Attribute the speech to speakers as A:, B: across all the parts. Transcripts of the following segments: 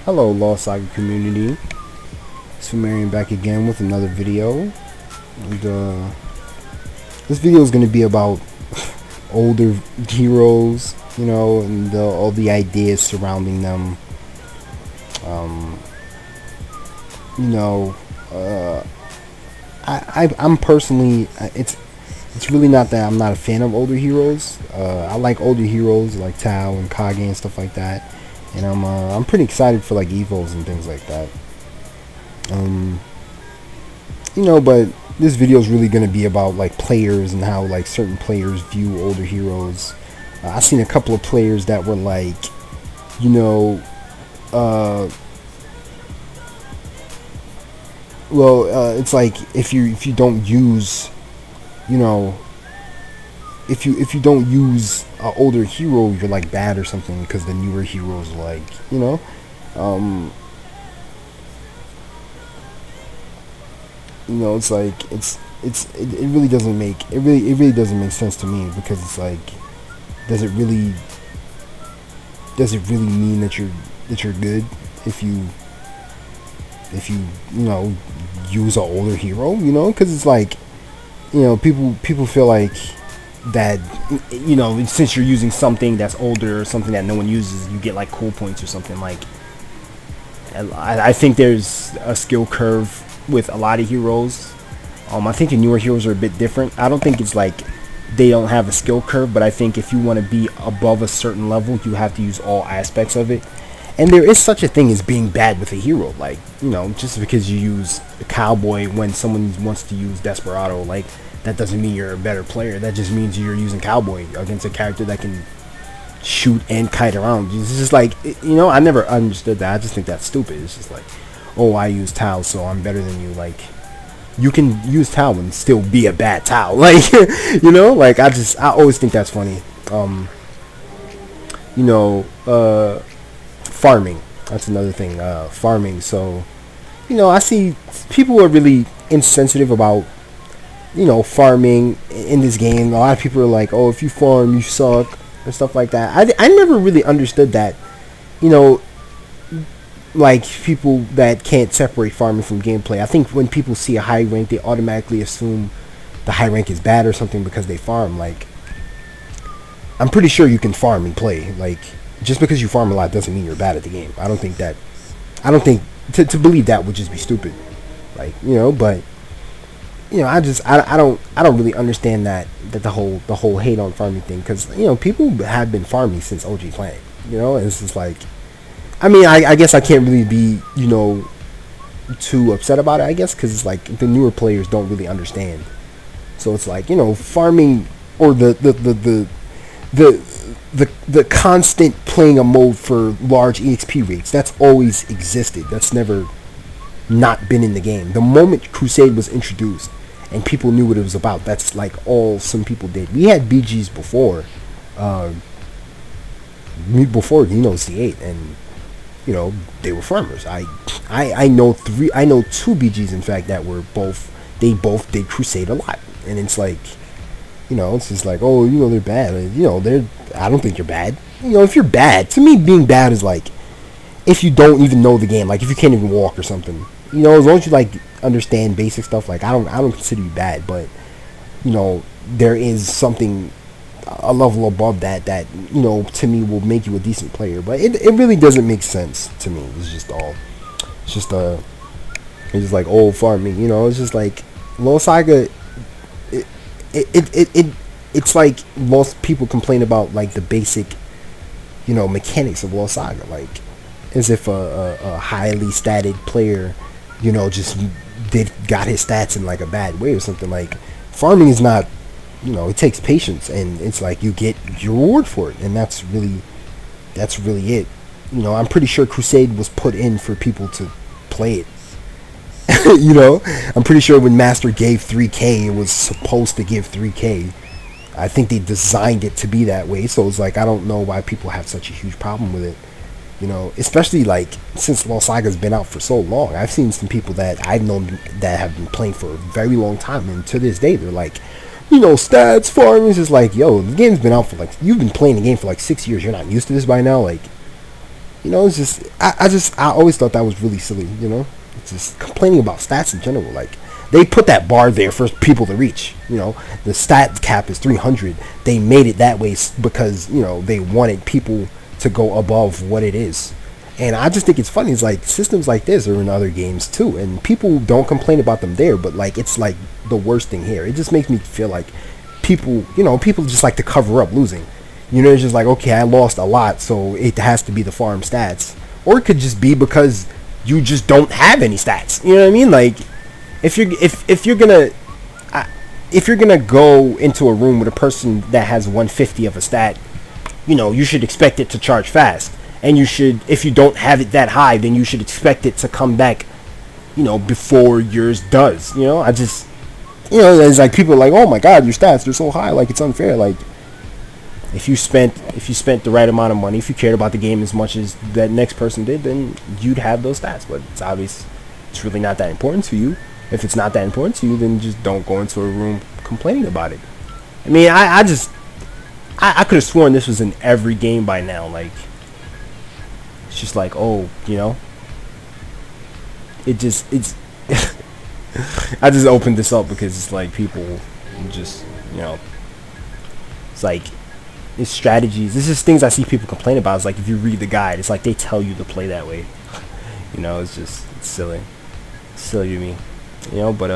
A: Hello, Lost Saga community. Sumerian back again with another video. And, this video is going to be about older heroes, and all the ideas surrounding them. You know, I'm personally, it's really not that I'm not a fan of older heroes. I like older heroes like Tao and Kage and stuff like that, and I'm pretty excited for like evos and things like that. But this video is really going to be about like players and how like certain players view older heroes. I've seen a couple of players that were like, it's like if you don't use, if you don't use an older hero, you're like bad or something because the newer heroes are like, it's like it really doesn't make it really doesn't make sense to me, because it's like, does it really mean that you're good if you use an older hero, because it's like, people feel like that, since you're using something that's older or something that no one uses, you get like cool points or something. Like, I think there's a skill curve with a lot of heroes. I think the newer heroes are a bit different. I don't think it's like they don't have a skill curve, but I think if you want to be above a certain level, you have to use all aspects of it. And there is such a thing as being bad with a hero. Like, just because you use a cowboy when someone wants to use desperado, like, that doesn't mean you're a better player. That just means you're using cowboy against a character that can shoot and kite around. It's just like, I never understood that. I just think that's stupid. It's just like, oh, I use Tao, so I'm better than you. Like, you can use Tao and still be a bad Tao. Like, like, I always think that's funny. Farming. That's another thing. Farming. So, I see people are really insensitive about, farming in this game. A lot of people are like, oh, if you farm, you suck, and stuff like that. I never really understood that, like, people that can't separate farming from gameplay. I think when people see a high rank, they automatically assume the high rank is bad or something because they farm. Like, I'm pretty sure you can farm and play. Like, just because you farm a lot doesn't mean you're bad at the game. I don't think to believe that would just be stupid. Like, but I don't really understand that the whole hate on farming thing, because people have been farming since OG playing. And it's just like, I mean, I guess I can't really be too upset about it, I guess, because it's like the newer players don't really understand. So it's like, farming, or the constant playing a mode for large EXP rates, that's always existed. That's never not been in the game. The moment Crusade was introduced and people knew what it was about, that's like all some people did. We had BGs before C8, and they were farmers. I know two BGs, in fact, that were both did Crusade a lot. And it's like, it's just like, oh, they're bad. I don't think you're bad. If you're bad, to me, being bad is like, if you don't even know the game, like if you can't even walk or something, as long as you like understand basic stuff, like I don't consider you bad. But there is something, a level above that to me will make you a decent player. But it really doesn't make sense to me. It's just like old farming. It's just like Lost Saga. It's like most people complain about like the basic, mechanics of Lost Saga, like as if a highly statted player, just got his stats in like a bad way or something. Like, farming is not, it takes patience, and it's like you get your reward for it, and that's really it. I'm pretty sure Crusade was put in for people to play it. I'm pretty sure when Master gave 3K, it was supposed to give 3K. I think they designed it to be that way. So it's like, I don't know why people have such a huge problem with it. Especially like since Lost Saga's been out for so long. I've seen some people that I've known that have been playing for a very long time, and to this day they're like, stats, farming. It's just like, yo, the game's been out for like, you've been playing the game for like 6 years. You're not used to this by now. Like, You know, it's just I always thought that was really silly. You know, it's just complaining about stats in general. Like they put that bar there for people to reach. You know, the stat cap is 300. They made it that way because you know they wanted people to go above what it is. And I just think it's funny. It's like systems like this are in other games too, and people don't complain about them there. But like it's like the worst thing here. It just makes me feel like people, you know, people just like to cover up losing. You know, it's just like, okay, I lost a lot, so it has to be the farm stats. Or it could just be because you just don't have any stats. You know what I mean? Like, if you're gonna go into a room with a person that has 150 of a stat, you know, you should expect it to charge fast. And you should, if you don't have it that high, then you should expect it to come back, you know, before yours does. You know, I just, you know, it's like people are like, oh my god, your stats, they're so high, like it's unfair. Like, if you spent the right amount of money, if you cared about the game as much as that next person did, then you'd have those stats. But it's obvious it's really not that important to you. If it's not that important to you, then just don't go into a room complaining about it. I mean, I could have sworn this was in every game by now. Like, it's just like, oh, you know, it's I just opened this up because it's like people just, you know, it's like, it's strategies. This is things I see people complain about. It's like, if you read the guide, it's like they tell you to play that way. You know, it's just, it's silly. It's silly to me. You know, but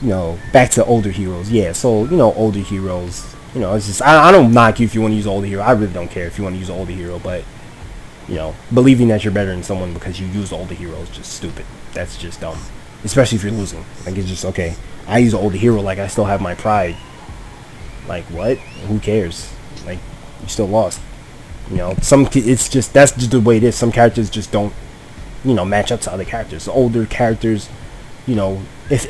A: you know, back to older heroes. Yeah, so, you know, older heroes, you know, it's just, I don't knock you if you want to use an older hero. I really don't care if you want to use an older hero, but, you know, believing that you're better than someone because you use older hero is just stupid. That's just dumb. Especially if you're losing. Like, it's just, okay, I use an older hero, like, I still have my pride. Like, what? Who cares? Like, you still lost. You know, it's just, that's just the way it is. Some characters just don't, you know, match up to other characters. So older characters, you know, if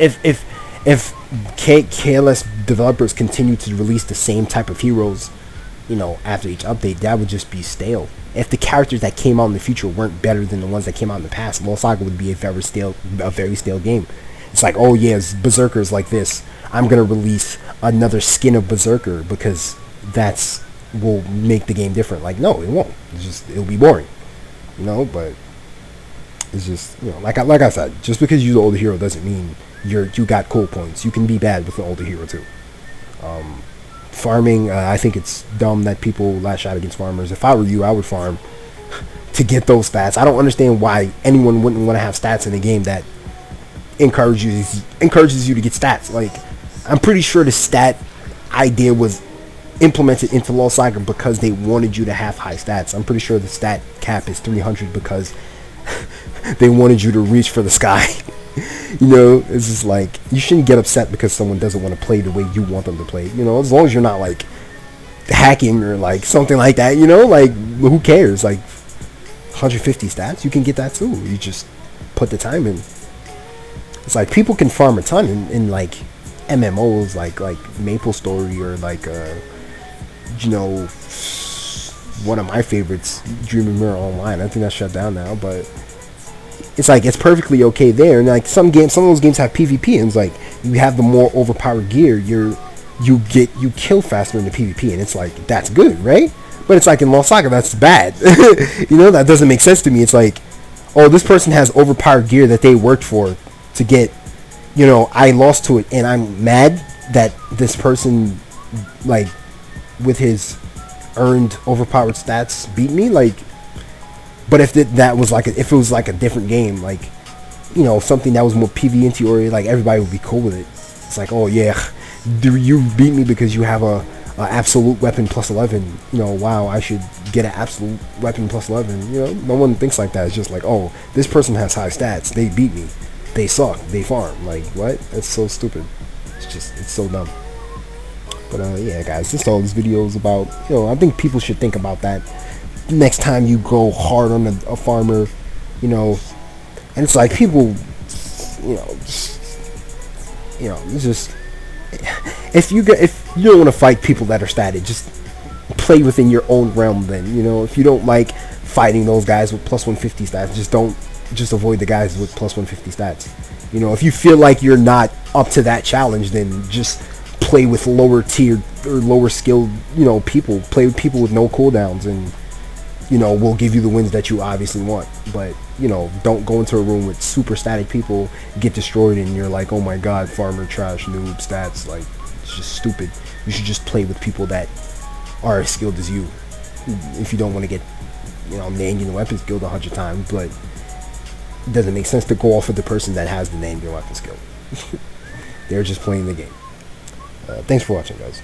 A: KLS developers continue to release the same type of heroes, you know, after each update, that would just be stale. If the characters that came out in the future weren't better than the ones that came out in the past, Lost Saga would be a very stale game. It's like, oh yeah, Berserker's like this, I'm gonna release another skin of Berserker because that's will make the game different. Like, no, it won't. It's just, it'll be boring, you know. But it's just, you know, like I said, just because you use the older hero doesn't mean you got cool points. You can be bad with the older hero too. Farming, I think it's dumb that people lash out against farmers. If I were you, I would farm to get those stats. I don't understand why anyone wouldn't want to have stats in a game that encourages you to get stats. Like, I'm pretty sure the stat idea was implemented into Lost Saga because they wanted you to have high stats. I'm pretty sure the stat cap is 300 because they wanted you to reach for the sky. You know, it's just like, you shouldn't get upset because someone doesn't want to play the way you want them to play. You know, as long as you're not like hacking or like something like that, you know, like who cares? Like 150 stats, you can get that too. You just put the time in. It's like people can farm a ton in like MMOs like Maple Story or like you know, one of my favorites, Dream of Mirror Online. I think that's shut down now, but it's like, it's perfectly okay there. And like some of those games have PvP, and it's like, you have the more overpowered gear, you kill faster in the PvP, and it's like, that's good, right? But it's like in Lost Saga, that's bad. You know, that doesn't make sense to me. It's like, oh, this person has overpowered gear that they worked for to get, you know, I lost to it, and I'm mad that this person, like, with his earned overpowered stats beat me. Like, but if that was like if it was like a different game, like, you know, something that was more PvNT oriented, like, everybody would be cool with it. It's like, oh yeah, you beat me because you have a absolute weapon plus 11. You know, wow, I should get an absolute weapon plus 11. You know, no one thinks like that. It's just like, oh, this person has high stats, they beat me, they suck, they farm. Like, what? That's so stupid. It's so dumb. But yeah, guys, this is all this video is about. You know, I think people should think about that next time you go hard on a farmer. You know, and it's like, people, you know, it's just, if you don't want to fight people that are statted, just play within your own realm. Then, you know, if you don't like fighting those guys with plus 150 stats, just avoid the guys with plus 150 stats. You know, if you feel like you're not up to that challenge, then just play with lower tier or lower skilled, you know, people. Play with people with no cooldowns, and will give you the wins that you obviously want. But, don't go into a room with super static people, get destroyed, and you're like, oh my god, farmer, trash, noob, stats. Like, it's just stupid. You should just play with people that are as skilled as you. If you don't want to get, named in the weapon skill 100 times, but it doesn't make sense to go off of the person that has the named in weapon skill. They're just playing the game. Thanks for watching, guys.